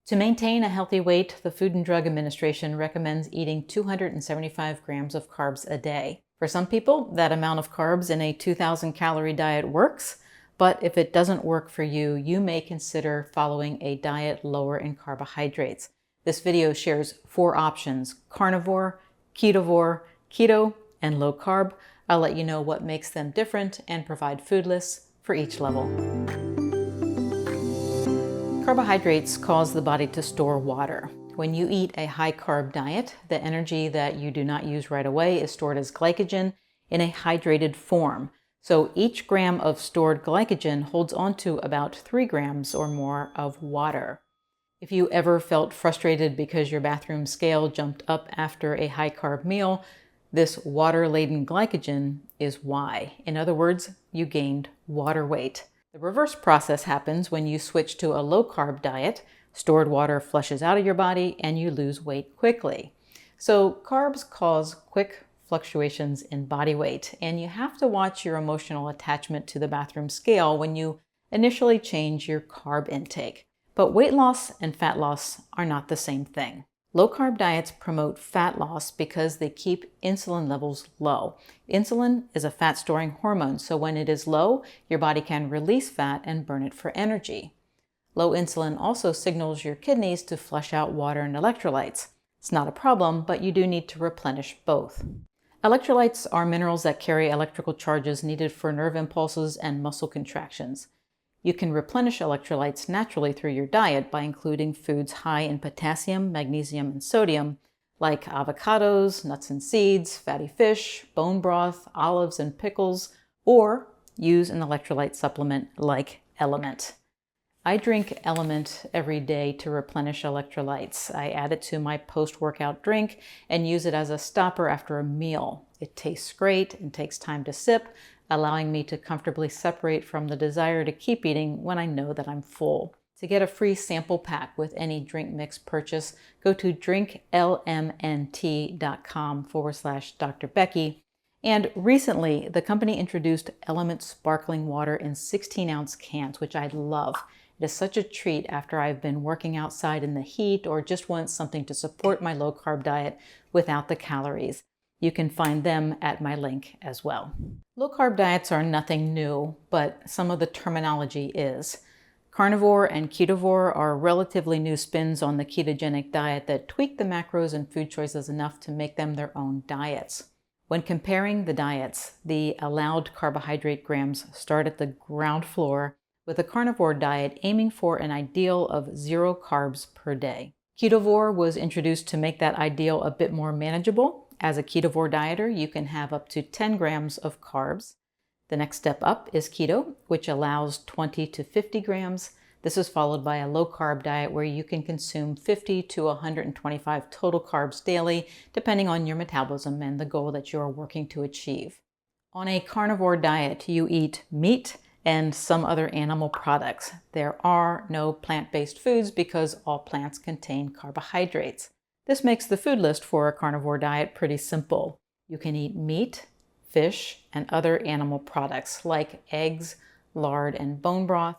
To maintain a healthy weight, the Food and Drug Administration recommends eating 275 grams of carbs a day. For some people, that amount of carbs in a 2,000 calorie diet works, but if it doesn't work for you, you may consider following a diet lower in carbohydrates. This video shares 4 options: carnivore, ketovore, keto, and low carb. I'll let you know what makes them different and provide food lists for each level. Carbohydrates cause the body to store water. When you eat a high-carb diet, the energy that you do not use right away is stored as glycogen in a hydrated form. So each gram of stored glycogen holds onto about 3 grams or more of water. If you ever felt frustrated because your bathroom scale jumped up after a high-carb meal, this water-laden glycogen is why. In other words, you gained water weight. The reverse process happens when you switch to a low-carb diet. Stored water flushes out of your body and you lose weight quickly. So carbs cause quick fluctuations in body weight, and you have to watch your emotional attachment to the bathroom scale when you initially change your carb intake. But weight loss and fat loss are not the same thing. Low-carb diets promote fat loss because they keep insulin levels low. Insulin is a fat-storing hormone, so when it is low, your body can release fat and burn it for energy. Low insulin also signals your kidneys to flush out water and electrolytes. It's not a problem, but you do need to replenish both. Electrolytes are minerals that carry electrical charges needed for nerve impulses and muscle contractions. You can replenish electrolytes naturally through your diet by including foods high in potassium, magnesium, and sodium, like avocados, nuts and seeds, fatty fish, bone broth, olives, and pickles, or use an electrolyte supplement like Element. I drink Element every day to replenish electrolytes. I add it to my post-workout drink and use it as a stopper after a meal. It tastes great and takes time to sip, allowing me to comfortably separate from the desire to keep eating when I know that I'm full. To get a free sample pack with any drink mix purchase, go to drinklmnt.com/Dr. Becky. And recently, the company introduced Element sparkling water in 16-ounce cans, which I love. It is such a treat after I've been working outside in the heat or just want something to support my low-carb diet without the calories. You can find them at my link as well. Low-carb diets are nothing new, but some of the terminology is. Carnivore and Ketovore are relatively new spins on the ketogenic diet that tweak the macros and food choices enough to make them their own diets. When comparing the diets, the allowed carbohydrate grams start at the ground floor, with a carnivore diet aiming for an ideal of 0 carbs per day. Ketovore was introduced to make that ideal a bit more manageable. As a ketovore dieter, you can have up to 10 grams of carbs. The next step up is keto, which allows 20 to 50 grams. This is followed by a low-carb diet where you can consume 50 to 125 total carbs daily, depending on your metabolism and the goal that you're working to achieve. On a carnivore diet, you eat meat and some other animal products. There are no plant-based foods because all plants contain carbohydrates. This makes the food list for a carnivore diet pretty simple. You can eat meat, fish, and other animal products like eggs, lard, and bone broth.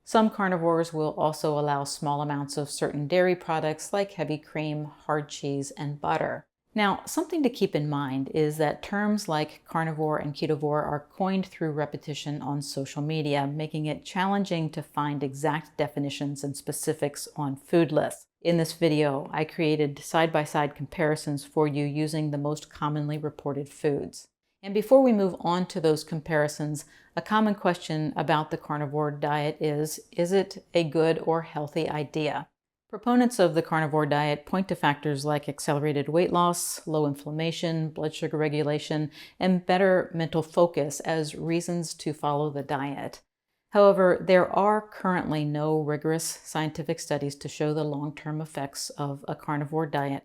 Some carnivores will also allow small amounts of certain dairy products like heavy cream, hard cheese, and butter. Now, something to keep in mind is that terms like carnivore and ketovore are coined through repetition on social media, making it challenging to find exact definitions and specifics on food lists. In this video, I created side-by-side comparisons for you using the most commonly reported foods. And before we move on to those comparisons, a common question about the carnivore diet is it a good or healthy idea? Proponents of the carnivore diet point to factors like accelerated weight loss, low inflammation, blood sugar regulation, and better mental focus as reasons to follow the diet. However, there are currently no rigorous scientific studies to show the long-term effects of a carnivore diet,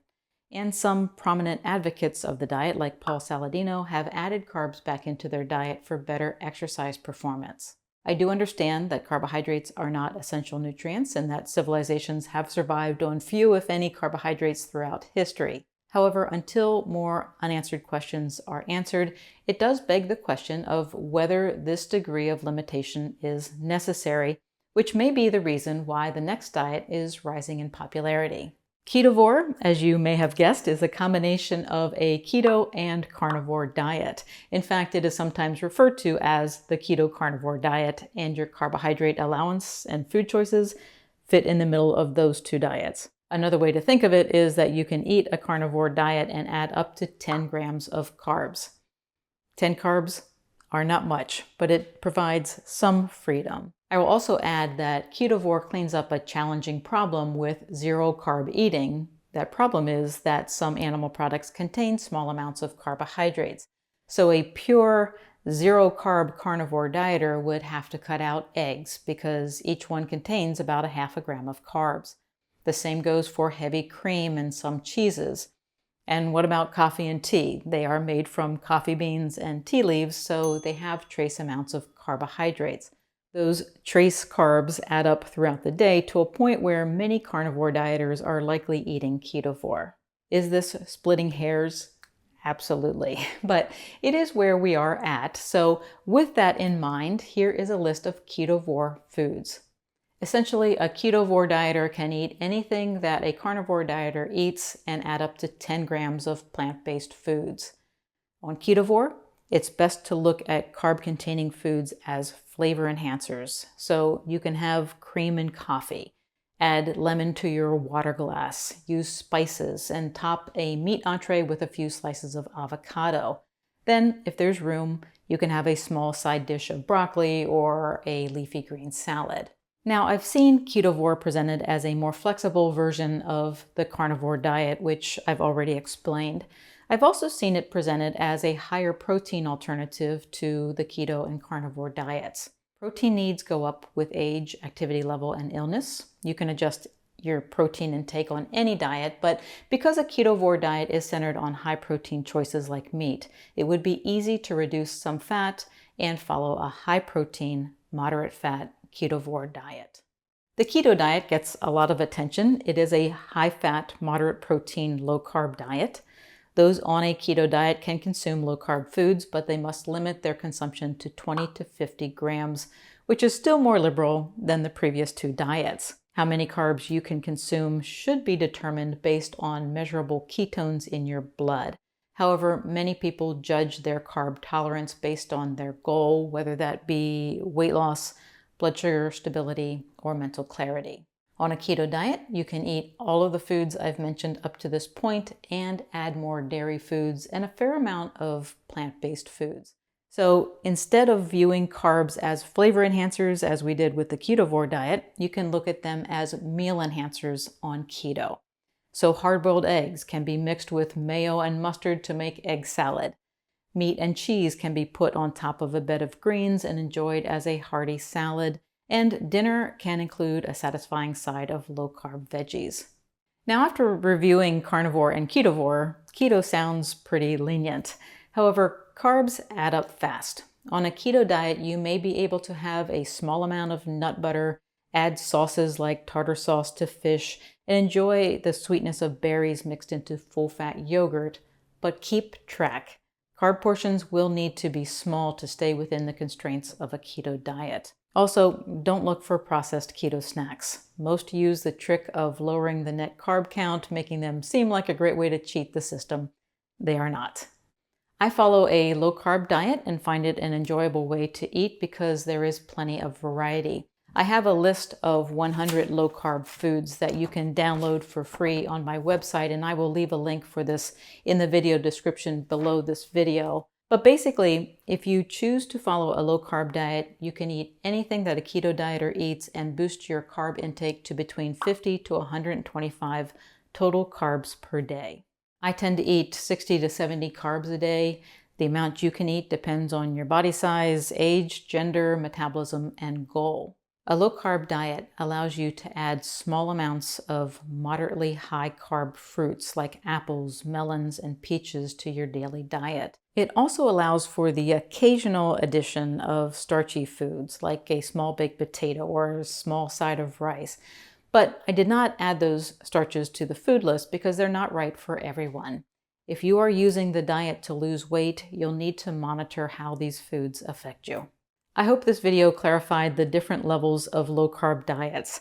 and some prominent advocates of the diet, like Paul Saladino, have added carbs back into their diet for better exercise performance. I do understand that carbohydrates are not essential nutrients and that civilizations have survived on few, if any, carbohydrates throughout history. However, until more unanswered questions are answered, it does beg the question of whether this degree of limitation is necessary which may be the reason why the next diet is rising in popularity. Ketovore, as you may have guessed, is a combination of a keto and carnivore diet. In fact, it is sometimes referred to as the keto carnivore diet, and your carbohydrate allowance and food choices fit in the middle of those two diets. Another way to think of it is that you can eat a carnivore diet and add up to 10 grams of carbs. 10 carbs are not much, but it provides some freedom. I will also add that Ketovore cleans up a challenging problem with zero carb eating. That problem is that some animal products contain small amounts of carbohydrates. So a pure zero carb carnivore dieter would have to cut out eggs because each one contains about a half a gram of carbs. The same goes for heavy cream and some cheeses. And what about coffee and tea? They are made from coffee beans and tea leaves, so they have trace amounts of carbohydrates. Those trace carbs add up throughout the day to a point where many carnivore dieters are likely eating Ketovore. Is this splitting hairs? Absolutely, but it is where we are at. So with that in mind, here is a list of Ketovore foods. Essentially, a Ketovore dieter can eat anything that a carnivore dieter eats and add up to 10 grams of plant-based foods. On Ketovore, it's best to look at carb-containing foods as flavor enhancers. So you can have cream in coffee, add lemon to your water glass, use spices, and top a meat entree with a few slices of avocado. Then, if there's room, you can have a small side dish of broccoli or a leafy green salad. Now, I've seen Ketovore presented as a more flexible version of the carnivore diet, which I've already explained. I've also seen it presented as a higher protein alternative to the keto and carnivore diets. Protein needs go up with age, activity level, and illness. You can adjust your protein intake on any diet, but because a Ketovore diet is centered on high protein choices like meat, it would be easy to reduce some fat and follow a high protein, moderate fat Ketovore diet. The keto diet gets a lot of attention. It is a high fat, moderate protein, low carb diet. Those on a keto diet can consume low carb foods, but they must limit their consumption to 20 to 50 grams, which is still more liberal than the previous two diets. How many carbs you can consume should be determined based on measurable ketones in your blood. However, many people judge their carb tolerance based on their goal, whether that be weight loss, blood sugar stability, or mental clarity. On a keto diet, you can eat all of the foods I've mentioned up to this point and add more dairy foods and a fair amount of plant-based foods. So instead of viewing carbs as flavor enhancers as we did with the Ketovore diet, you can look at them as meal enhancers on keto. So hard-boiled eggs can be mixed with mayo and mustard to make egg salad. Meat and cheese can be put on top of a bed of greens and enjoyed as a hearty salad. And dinner can include a satisfying side of low-carb veggies. Now, after reviewing carnivore and Ketovore, keto sounds pretty lenient. However, carbs add up fast. On a keto diet, you may be able to have a small amount of nut butter, add sauces like tartar sauce to fish, and enjoy the sweetness of berries mixed into full-fat yogurt, but keep track. Carb portions will need to be small to stay within the constraints of a keto diet. Also, don't look for processed keto snacks. Most use the trick of lowering the net carb count, making them seem like a great way to cheat the system. They are not. I follow a low-carb diet and find it an enjoyable way to eat because there is plenty of variety. I have a list of 100 low-carb foods that you can download for free on my website, and I will leave a link for this in the video description below this video. But basically, if you choose to follow a low-carb diet, you can eat anything that a keto dieter eats and boost your carb intake to between 50 to 125 total carbs per day. I tend to eat 60 to 70 carbs a day. The amount you can eat depends on your body size, age, gender, metabolism, and goal. A low-carb diet allows you to add small amounts of moderately high-carb fruits like apples, melons, and peaches to your daily diet. It also allows for the occasional addition of starchy foods like a small baked potato or a small side of rice. But I did not add those starches to the food list because they're not right for everyone. If you are using the diet to lose weight, you'll need to monitor how these foods affect you. I hope this video clarified the different levels of low-carb diets.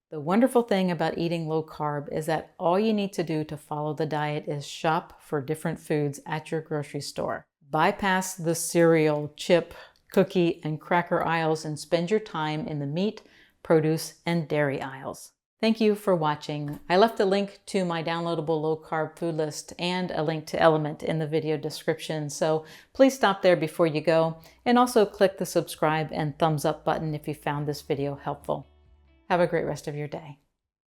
The wonderful thing about eating low carb is that all you need to do to follow the diet is shop for different foods at your grocery store. Bypass the cereal, chip, cookie, and cracker aisles and spend your time in the meat, produce, and dairy aisles. Thank you for watching. I left a link to my downloadable low-carb food list and a link to Element in the video description, so please stop there before you go, and also click the subscribe and thumbs up button if you found this video helpful. Have a great rest of your day.